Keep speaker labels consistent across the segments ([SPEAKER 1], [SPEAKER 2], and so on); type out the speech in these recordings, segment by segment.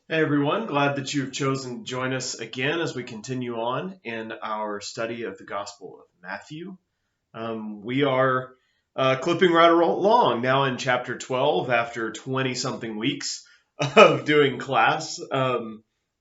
[SPEAKER 1] Hey everyone, glad that you've chosen to join us again as we continue on in our study of the Gospel of Matthew. We are clipping right along now in chapter 12 after 20 something weeks of doing class.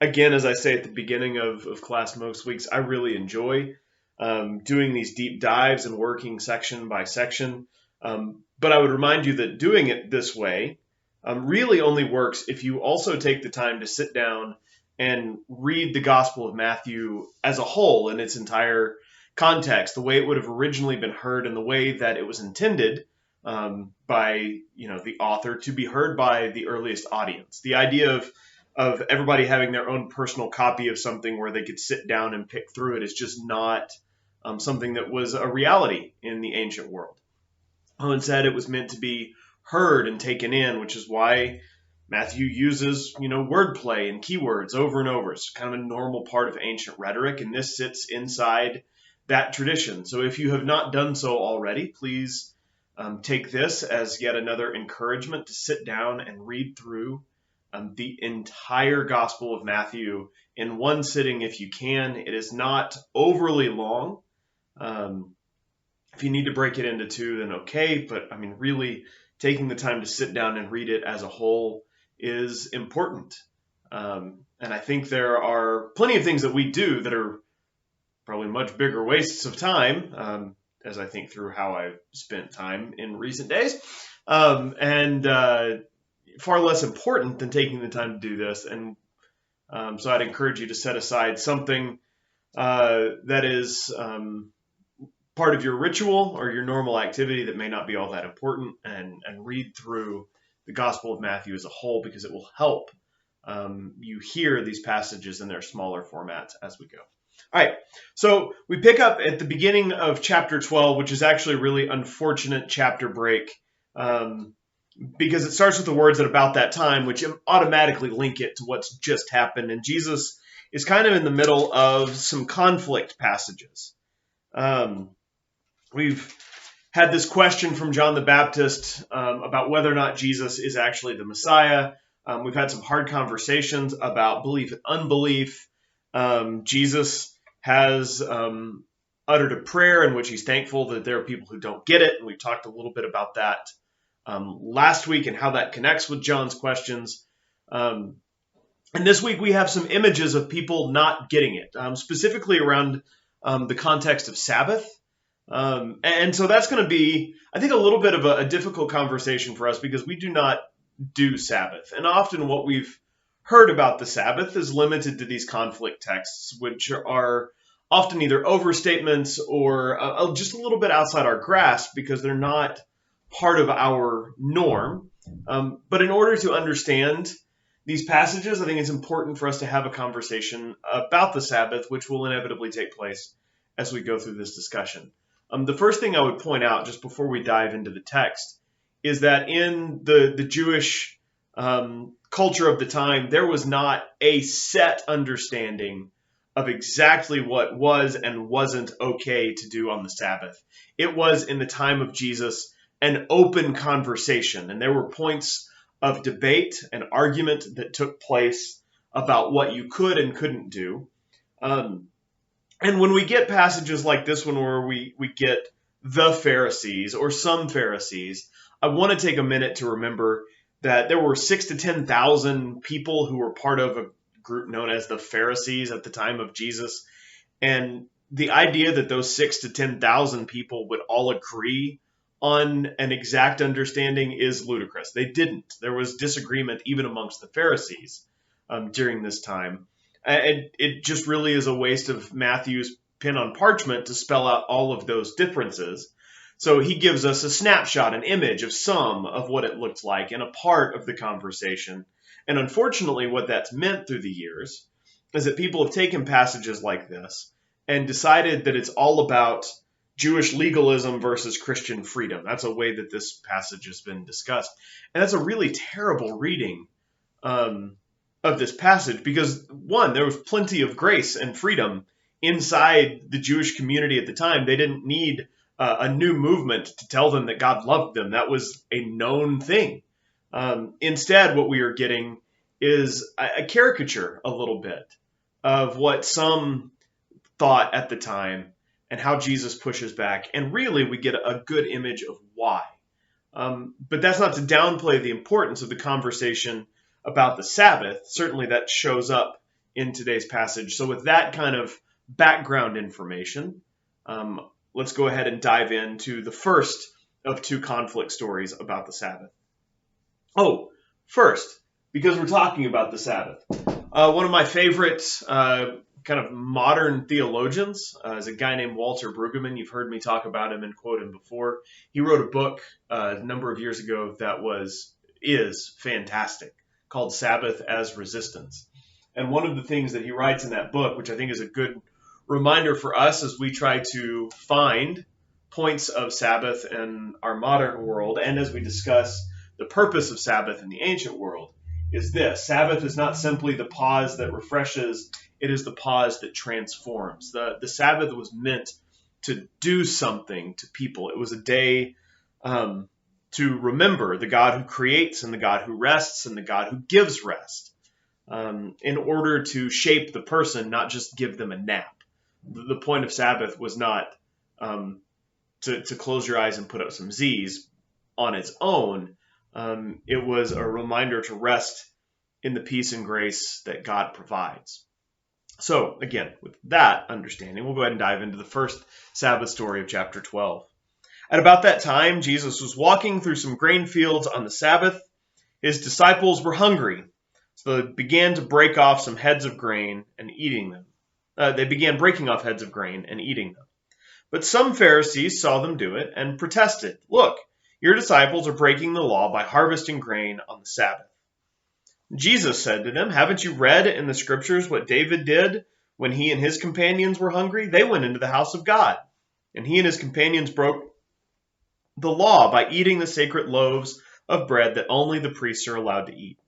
[SPEAKER 1] Again, as I say at the beginning of class most weeks, I really enjoy doing these deep dives and working section by section. But I would remind you that doing it this way really only works if you also take the time to sit down and read the Gospel of Matthew as a whole in its entire context, the way it would have originally been heard, and the way that it was intended by the author to be heard by the earliest audience. The idea of everybody having their own personal copy of something where they could sit down and pick through it is just not something that was a reality in the ancient world. Instead, it was meant to be heard and taken in, which is why Matthew uses, wordplay and keywords over and over. It's kind of a normal part of ancient rhetoric, and this sits inside that tradition. So if you have not done so already, please take this as yet another encouragement to sit down and read through the entire Gospel of Matthew in one sitting if you can. It is not overly long. If you need to break it into two, then okay. But I mean, really taking the time to sit down and read it as a whole is important. And I think there are plenty of things that we do that are probably much bigger wastes of time, as I think through how I've spent time in recent days, and far less important than taking the time to do this. And so I'd encourage you to set aside something that is part of your ritual or your normal activity that may not be all that important, and read through the Gospel of Matthew as a whole, because it will help you hear these passages in their smaller formats as we go. All right, so we pick up at the beginning of chapter 12, which is actually a really unfortunate chapter break because it starts with the words at about that time, which automatically link it to what's just happened. And Jesus is kind of in the middle of some conflict passages. We've had this question from John the Baptist about whether or not Jesus is actually the Messiah. We've had some hard conversations about belief and unbelief. Jesus has uttered a prayer in which he's thankful that there are people who don't get it. And we talked a little bit about that last week and how that connects with John's questions. And this week we have some images of people not getting it, specifically around the context of Sabbath. And so that's going to be, I think, a little bit of a difficult conversation for us because we do not do Sabbath. And often what we've heard about the Sabbath is limited to these conflict texts, which are often either overstatements or just a little bit outside our grasp because they're not part of our norm. But in order to understand these passages, I think it's important for us to have a conversation about the Sabbath, which will inevitably take place as we go through this discussion. The first thing I would point out just before we dive into the text is that in the Jewish culture of the time, there was not a set understanding of exactly what was and wasn't okay to do on the Sabbath. It was, in the time of Jesus, an open conversation, and there were points of debate and argument that took place about what you could and couldn't do. And when we get passages like this one where we get the Pharisees or some Pharisees, I want to take a minute to remember that there were 6,000 to 10,000 people who were part of a group known as the Pharisees at the time of Jesus. And the idea that those 6,000 to 10,000 people would all agree on an exact understanding is ludicrous. They didn't. There was disagreement even amongst the Pharisees during this time. And it just really is a waste of Matthew's pen on parchment to spell out all of those differences. So he gives us a snapshot, an image of some of what it looked like and a part of the conversation. And unfortunately, what that's meant through the years is that people have taken passages like this and decided that it's all about Jewish legalism versus Christian freedom. That's a way that this passage has been discussed. And that's a really terrible reading of this passage because, one, there was plenty of grace and freedom inside the Jewish community at the time. They didn't need a new movement to tell them that God loved them. That was a known thing. Instead, what we are getting is a caricature a little bit of what some thought at the time and how Jesus pushes back. And really, we get a good image of why. But that's not to downplay the importance of the conversation about the Sabbath. Certainly, that shows up in today's passage. So, with that kind of background information, let's go ahead and dive into the first of two conflict stories about the Sabbath. Oh, first, because we're talking about the Sabbath, one of my favorite kind of modern theologians is a guy named Walter Brueggemann. You've heard me talk about him and quote him before. He wrote a book a number of years ago that is fantastic, called Sabbath as Resistance. And one of the things that he writes in that book, which I think is a good reminder for us as we try to find points of Sabbath in our modern world, and as we discuss the purpose of Sabbath in the ancient world, is this: Sabbath is not simply the pause that refreshes, it is the pause that transforms. The Sabbath was meant to do something to people. It was a day to remember the God who creates and the God who rests and the God who gives rest, in order to shape the person, not just give them a nap. The point of Sabbath was not to close your eyes and put up some Z's on its own. It was a reminder to rest in the peace and grace that God provides. So, again, with that understanding, we'll go ahead and dive into the first Sabbath story of chapter 12. At about that time, Jesus was walking through some grain fields on the Sabbath. His disciples were hungry, so they began to break off some heads of grain and eating them. They began breaking off heads of grain and eating them. But some Pharisees saw them do it and protested, "Look, your disciples are breaking the law by harvesting grain on the Sabbath." Jesus said to them, "Haven't you read in the scriptures what David did when he and his companions were hungry? They went into the house of God, and he and his companions broke the law by eating the sacred loaves of bread that only the priests are allowed to eat.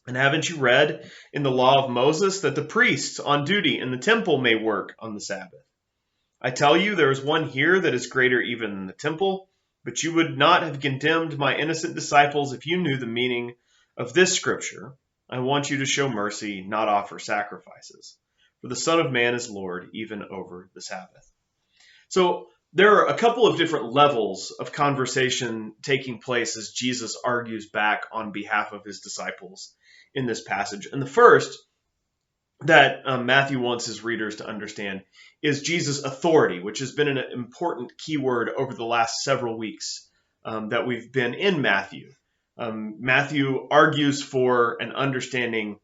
[SPEAKER 1] And haven't you read in the law of Moses that the priests on duty in the temple may work on the Sabbath? I tell you, there is one here that is greater even than the temple, but you would not have condemned my innocent disciples if you knew the meaning of this scripture. I want you to show mercy, not offer sacrifices. For the Son of Man is Lord, even over the Sabbath." So there are a couple of different levels of conversation taking place as Jesus argues back on behalf of his disciples in this passage. And the first that Matthew wants his readers to understand is Jesus' authority, which has been an important keyword over the last several weeks that we've been in Matthew. Matthew argues for an understanding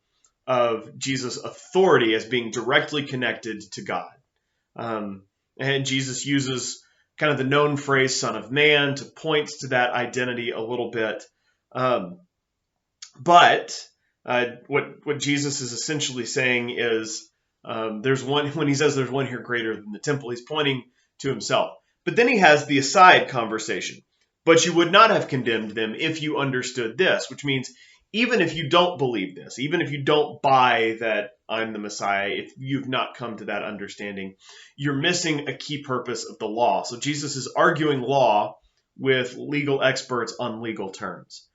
[SPEAKER 1] of Jesus' authority as being directly connected to God. And Jesus uses kind of the known phrase "Son of Man" to point to that identity a little bit. But what Jesus is essentially saying is there's one, when he says there's one here greater than the temple, he's pointing to himself. But then he has the aside conversation. But you would not have condemned them if you understood this, which means even if you don't believe this, even if you don't buy that I'm the Messiah, if you've not come to that understanding, you're missing a key purpose of the law. So Jesus is arguing law with legal experts on legal terms.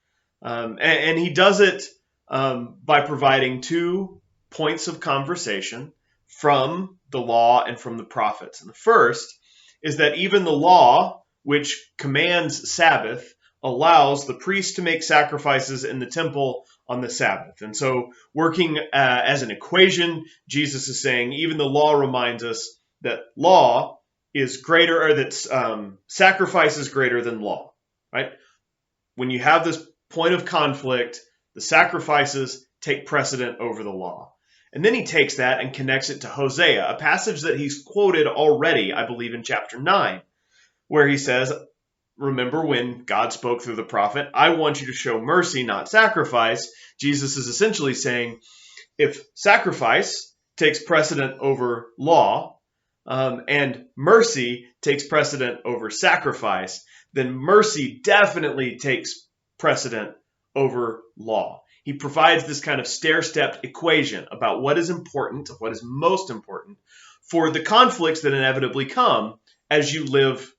[SPEAKER 1] And he does it by providing 2 points of conversation from the law and from the prophets. And the first is that even the law, which commands Sabbath, allows the priest to make sacrifices in the temple on the Sabbath. And so working as an equation, Jesus is saying even the law reminds us that law is greater, or that sacrifice is greater than law, right? When you have this point of conflict, the sacrifices take precedent over the law. And then he takes that and connects it to Hosea, a passage that he's quoted already, I believe, in chapter 9, where he says, remember when God spoke through the prophet, I want you to show mercy, not sacrifice. Jesus is essentially saying, if sacrifice takes precedent over law, and mercy takes precedent over sacrifice, then mercy definitely takes precedent over law. He provides this kind of stair-step equation about what is important, what is most important for the conflicts that inevitably come as you live,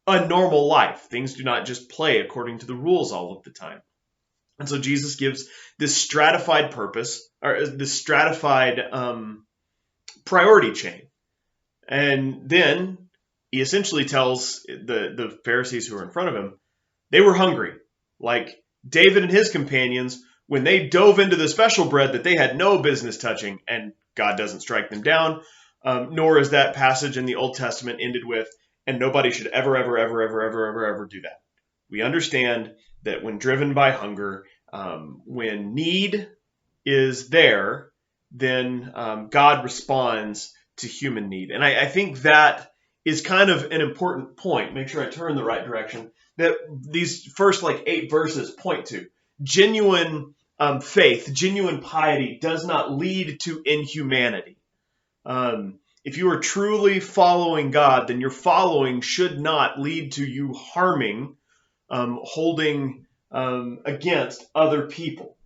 [SPEAKER 1] a normal life. Things do not just play according to the rules all of the time. And so Jesus gives this stratified purpose, or this stratified priority chain. And then he essentially tells the Pharisees who are in front of him, they were hungry. Like David and his companions, when they dove into the special bread that they had no business touching, and God doesn't strike them down, nor is that passage in the Old Testament ended with, and nobody should ever, ever, ever, ever, ever, ever, ever do that. We understand that when driven by hunger, when need is there, then God responds to human need. And I think that is kind of an important point. Make sure I turn the right direction. That these first 8 verses point to. Genuine faith, genuine piety does not lead to inhumanity. If you are truly following God, then your following should not lead to you harming, holding against other people.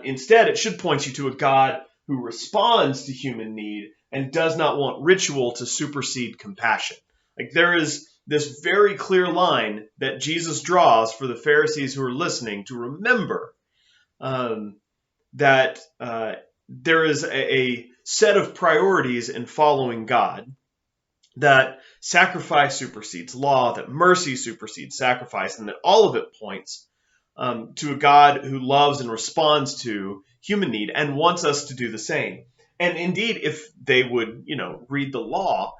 [SPEAKER 1] Instead, it should point you to a God who responds to human need and does not want ritual to supersede compassion. There is this very clear line that Jesus draws for the Pharisees who are listening to remember that there is a set of priorities in following God, that sacrifice supersedes law, that mercy supersedes sacrifice, and that all of it points to a God who loves and responds to human need and wants us to do the same. And indeed, if they would, read the law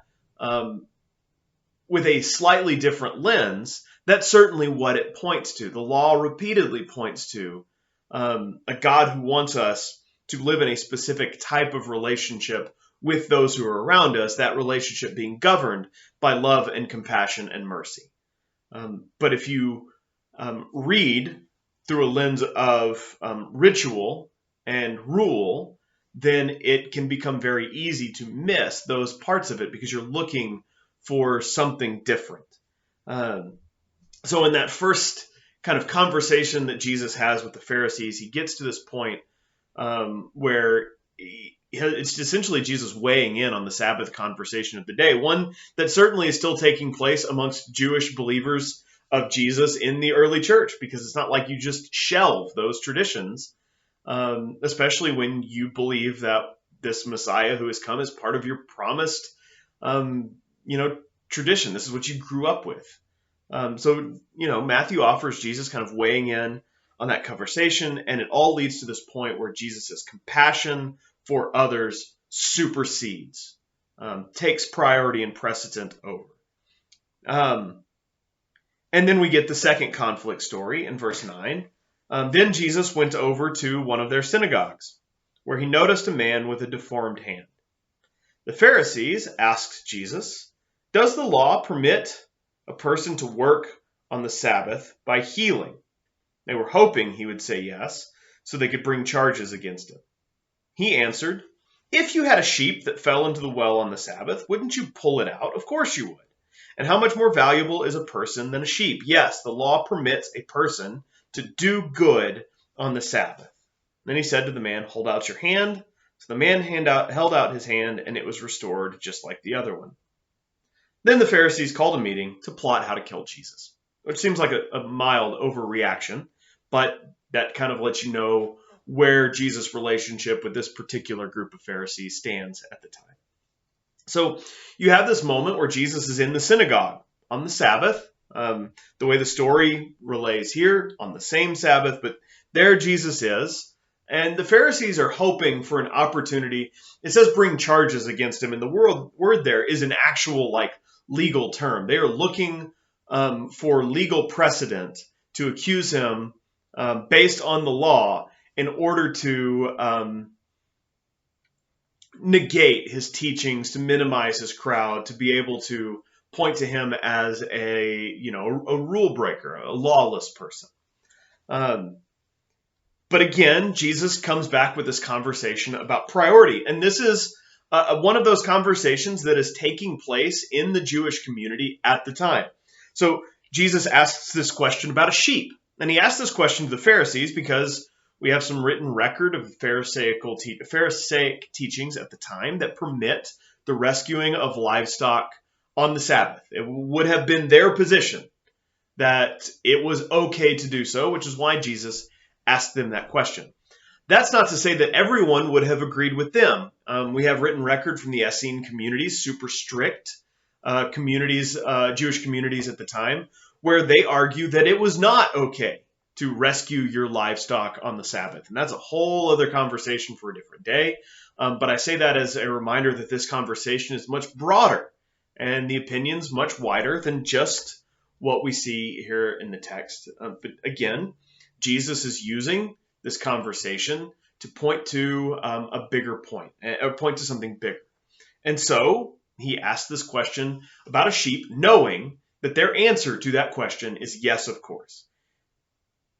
[SPEAKER 1] with a slightly different lens, that's certainly what it points to. The law repeatedly points to a God who wants us to live in a specific type of relationship with those who are around us, that relationship being governed by love and compassion and mercy. But if you read through a lens of ritual and rule, then it can become very easy to miss those parts of it because you're looking for something different. So in that first kind of conversation that Jesus has with the Pharisees, he gets to this point where it's essentially Jesus weighing in on the Sabbath conversation of the day, one that certainly is still taking place amongst Jewish believers of Jesus in the early church, because it's not like you just shelve those traditions, especially when you believe that this Messiah who has come is part of your promised, tradition. This is what you grew up with. So Matthew offers Jesus kind of weighing in on that conversation, and it all leads to this point where Jesus' compassion for others supersedes, takes priority and precedent over. And then we get the second conflict story in verse 9. Then Jesus went over to one of their synagogues, where he noticed a man with a deformed hand. The Pharisees asked Jesus, "Does the law permit a person to work on the Sabbath by healing?" They were hoping he would say yes, so they could bring charges against him. He answered, "If you had a sheep that fell into the well on the Sabbath, wouldn't you pull it out? Of course you would. And how much more valuable is a person than a sheep? Yes, the law permits a person to do good on the Sabbath." Then he said to the man, "Hold out your hand." So the man held out his hand, and it was restored just like the other one. Then the Pharisees called a meeting to plot how to kill Jesus, which seems like a mild overreaction, but that kind of lets you know where Jesus' relationship with this particular group of Pharisees stands at the time. So you have this moment where Jesus is in the synagogue on the Sabbath, the way the story relays here, on the same Sabbath, but there Jesus is. And the Pharisees are hoping for an opportunity. It says bring charges against him, and the word there is an actual legal term. They are looking for legal precedent to accuse him based on the law in order to negate his teachings, to minimize his crowd, to be able to point to him as a rule breaker, a lawless person. But again, Jesus comes back with this conversation about priority. And this is one of those conversations that is taking place in the Jewish community at the time. So Jesus asks this question about a sheep. And he asked this question to the Pharisees because we have some written record of Pharisaic teachings at the time that permit the rescuing of livestock on the Sabbath. It would have been their position that it was okay to do so, which is why Jesus asked them that question. That's not to say that everyone would have agreed with them. We have written record from the Essene communities, super strict communities, Jewish communities at the time, where they argue that it was not okay to rescue your livestock on the Sabbath. And that's a whole other conversation for a different day. But I say that as a reminder that this conversation is much broader and the opinions much wider than just what we see here in the text. But again, Jesus is using this conversation to point to a bigger point, or point to something bigger. And so he asked this question about a sheep, knowing that their answer to that question is yes, of course.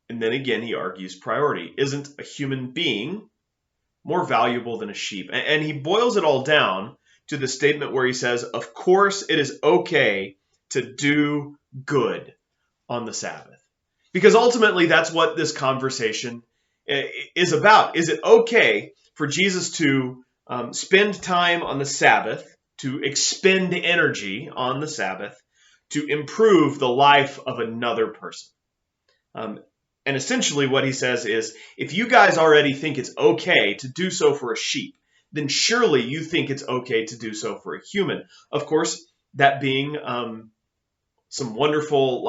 [SPEAKER 1] And then again, he argues priority. Isn't a human being more valuable than a sheep? And he boils it all down to the statement where he says, of course, it is okay to do good on the Sabbath. Because ultimately, that's what this conversation is about. Is it okay for Jesus to spend time on the Sabbath, to expend energy on the Sabbath, to improve the life of another person? And essentially what he says is, if you guys already think it's okay to do so for a sheep, then surely you think it's okay to do so for a human. Of course, that being some wonderful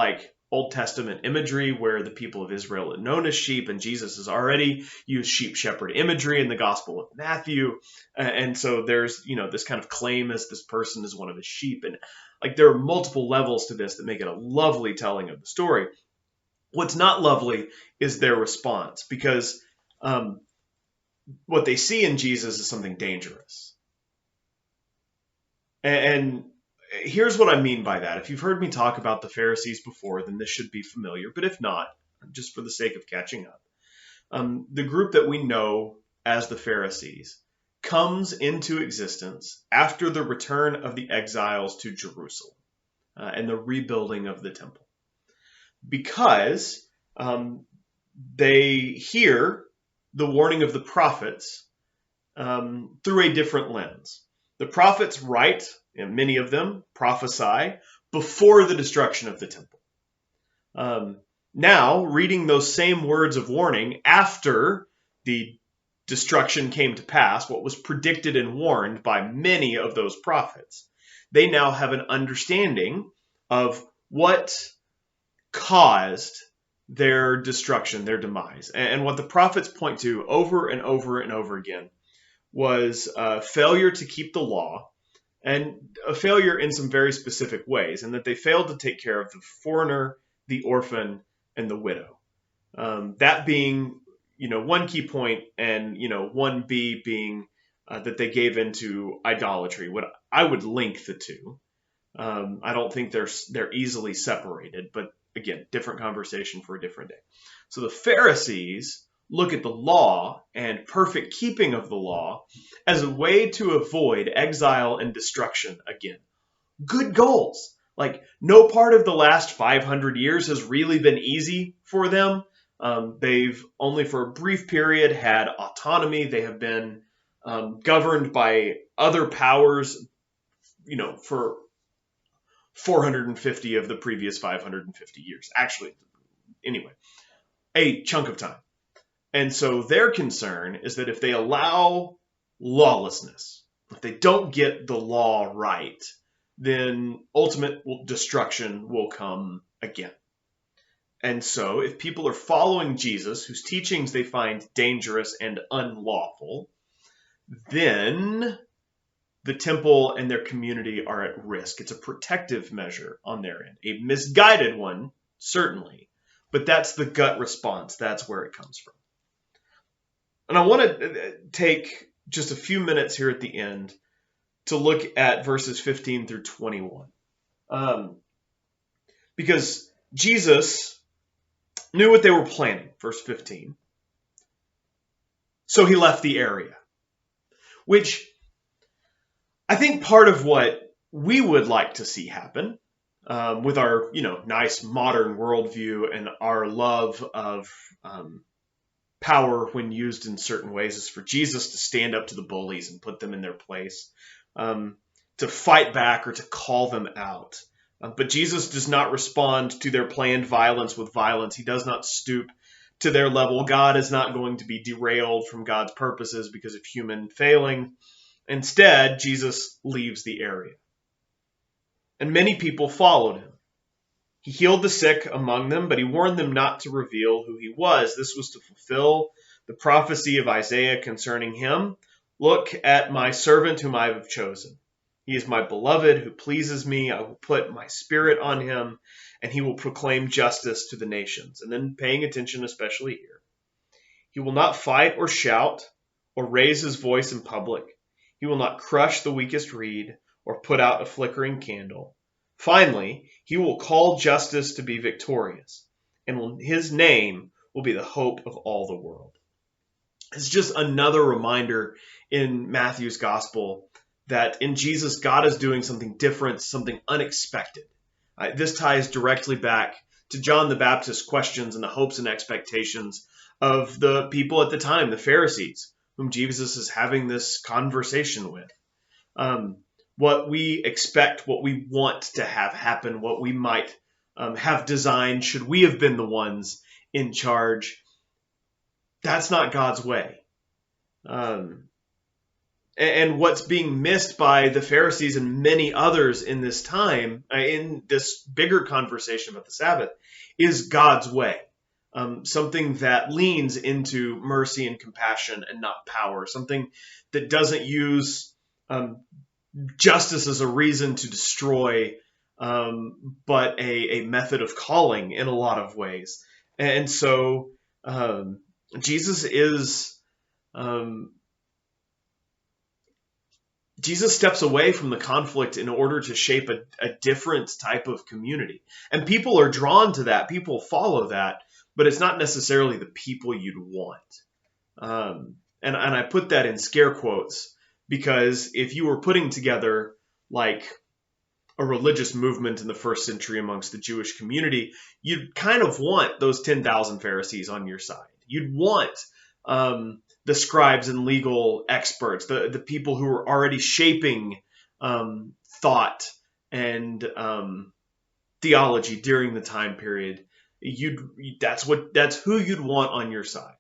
[SPEAKER 1] Old Testament imagery where the people of Israel are known as sheep, and Jesus has already used sheep shepherd imagery in the Gospel of Matthew. And so there's, this kind of claim as this person is one of his sheep. And there are multiple levels to this that make it a lovely telling of the story. What's not lovely is their response, because what they see in Jesus is something dangerous. And here's what I mean by that. If you've heard me talk about the Pharisees before, then this should be familiar. But if not, just for the sake of catching up, the group that we know as the Pharisees comes into existence after the return of the exiles to Jerusalem and the rebuilding of the temple. Because they hear the warning of the prophets through a different lens. The prophets write, and many of them prophesy, before the destruction of the temple. Now, reading those same words of warning after the destruction came to pass, what was predicted and warned by many of those prophets, they now have an understanding of what caused their destruction, their demise. And what the prophets point to over and over and over again was failure to keep the law, and a failure in some very specific ways, and that they failed to take care of the foreigner, the orphan, and the widow. That being, one key point, and, 1B being that they gave into idolatry. What I would link the two. I don't think they're easily separated, but again, different conversation for a different day. So the Pharisees look at the law and perfect keeping of the law as a way to avoid exile and destruction again. Good goals. No part of the last 500 years has really been easy for them. They've only for a brief period had autonomy. They have been governed by other powers, for 450 of the previous 550 years. Actually, anyway, a chunk of time. And so their concern is that if they allow lawlessness, if they don't get the law right, then ultimate destruction will come again. And so if people are following Jesus, whose teachings they find dangerous and unlawful, then the temple and their community are at risk. It's a protective measure on their end. A misguided one, certainly, but that's the gut response. That's where it comes from. And I want to take just a few minutes here at the end to look at verses 15 through 21. Because Jesus knew what they were planning, verse 15. So he left the area, which I think part of what we would like to see happen with our, nice modern worldview and our love of power when used in certain ways is for Jesus to stand up to the bullies and put them in their place, to fight back or to call them out. But Jesus does not respond to their planned violence with violence. He does not stoop to their level. God is not going to be derailed from God's purposes because of human failing. Instead, Jesus leaves the area. And many people followed him. He healed the sick among them, but he warned them not to reveal who he was. This was to fulfill the prophecy of Isaiah concerning him. Look at my servant whom I have chosen. He is my beloved who pleases me. I will put my spirit on him, and he will proclaim justice to the nations. And then paying attention especially here. He will not fight or shout or raise his voice in public. He will not crush the weakest reed or put out a flickering candle. Finally, he will call justice to be victorious, and his name will be the hope of all the world. It's just another reminder in Matthew's gospel that in Jesus, God is doing something different, something unexpected. This ties directly back to John the Baptist's questions and the hopes and expectations of the people at the time, the Pharisees, whom Jesus is having this conversation with. What we expect, what we want to have happen, what we might have designed should we have been the ones in charge, that's not God's way. And what's being missed by the Pharisees and many others in this time, in this bigger conversation about the Sabbath, is God's way. Something that leans into mercy and compassion and not power. Something that doesn't use justice as a reason to destroy, but a method of calling in a lot of ways. And so Jesus steps away from the conflict in order to shape a different type of community. And people are drawn to that. People follow that, but it's not necessarily the people you'd want. And I put that in scare quotes because if you were putting together like a religious movement in the first century amongst the Jewish community, you'd kind of want those 10,000 Pharisees on your side. You'd want the scribes and legal experts, the people who are already shaping thought and theology during the time period. That's who you'd want on your side.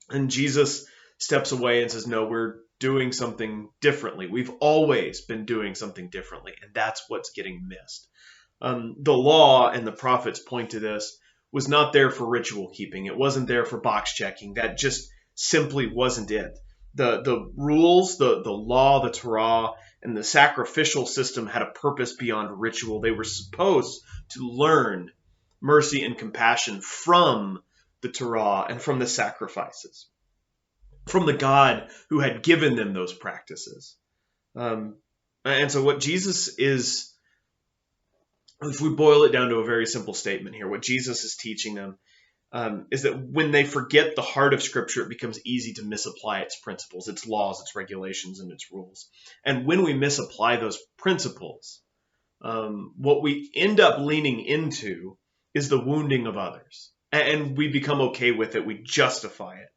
[SPEAKER 1] And Jesus steps away and says, no, we're doing something differently. We've always been doing something differently, and that's what's getting missed. The law and the prophets point to this was not there for ritual keeping. It wasn't there for box checking. That just simply wasn't it. The rules, the law, the Torah, and the sacrificial system had a purpose beyond ritual. They were supposed to learn mercy and compassion from the Torah and from the sacrifices, from the God who had given them those practices. And so what Jesus is, if we boil it down to a very simple statement here, what Jesus is teaching them is that when they forget the heart of Scripture, it becomes easy to misapply its principles, its laws, its regulations, and its rules. And when we misapply those principles, what we end up leaning into is the wounding of others. And we become okay with it. We justify it.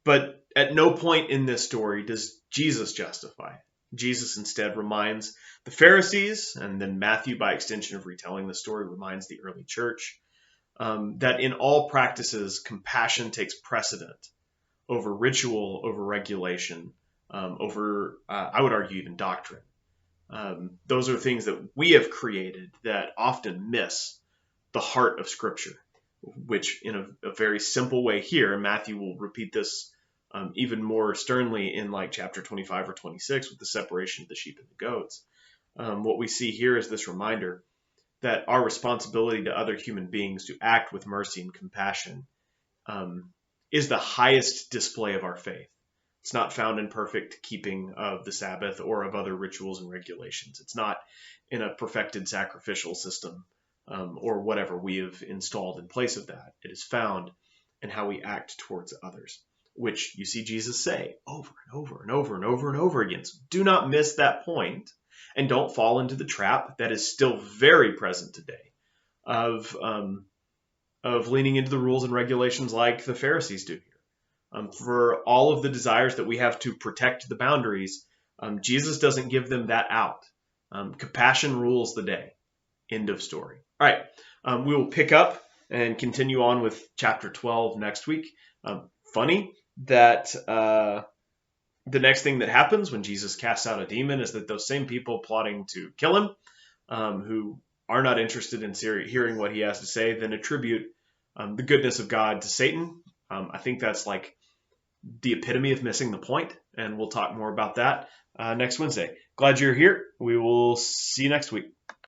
[SPEAKER 1] But at no point in this story does Jesus justify it. Jesus instead reminds the Pharisees, and then Matthew, by extension of retelling the story, reminds the early church that in all practices, compassion takes precedent over ritual, over regulation, over, I would argue, even doctrine. Those are things that we have created that often miss the heart of Scripture, which in a very simple way here, and Matthew will repeat this even more sternly in like chapter 25 or 26 with the separation of the sheep and the goats. What we see here is this reminder that our responsibility to other human beings to act with mercy and compassion is the highest display of our faith. It's not found in perfect keeping of the Sabbath or of other rituals and regulations. It's not in a perfected sacrificial system or whatever we have installed in place of that. It is found in how we act towards others, which you see Jesus say over and over and over and over and over again. So do not miss that point, and don't fall into the trap that is still very present today of leaning into the rules and regulations like the Pharisees do here. For all of the desires that we have to protect the boundaries, Jesus doesn't give them that out. Compassion rules the day. End of story. All right, we will pick up and continue on with chapter 12 next week. Funny that the next thing that happens when Jesus casts out a demon is that those same people plotting to kill him, who are not interested in hearing what he has to say, then attribute the goodness of God to Satan. I think that's like the epitome of missing the point, and we'll talk more about that next Wednesday. Glad you're here. We will see you next week.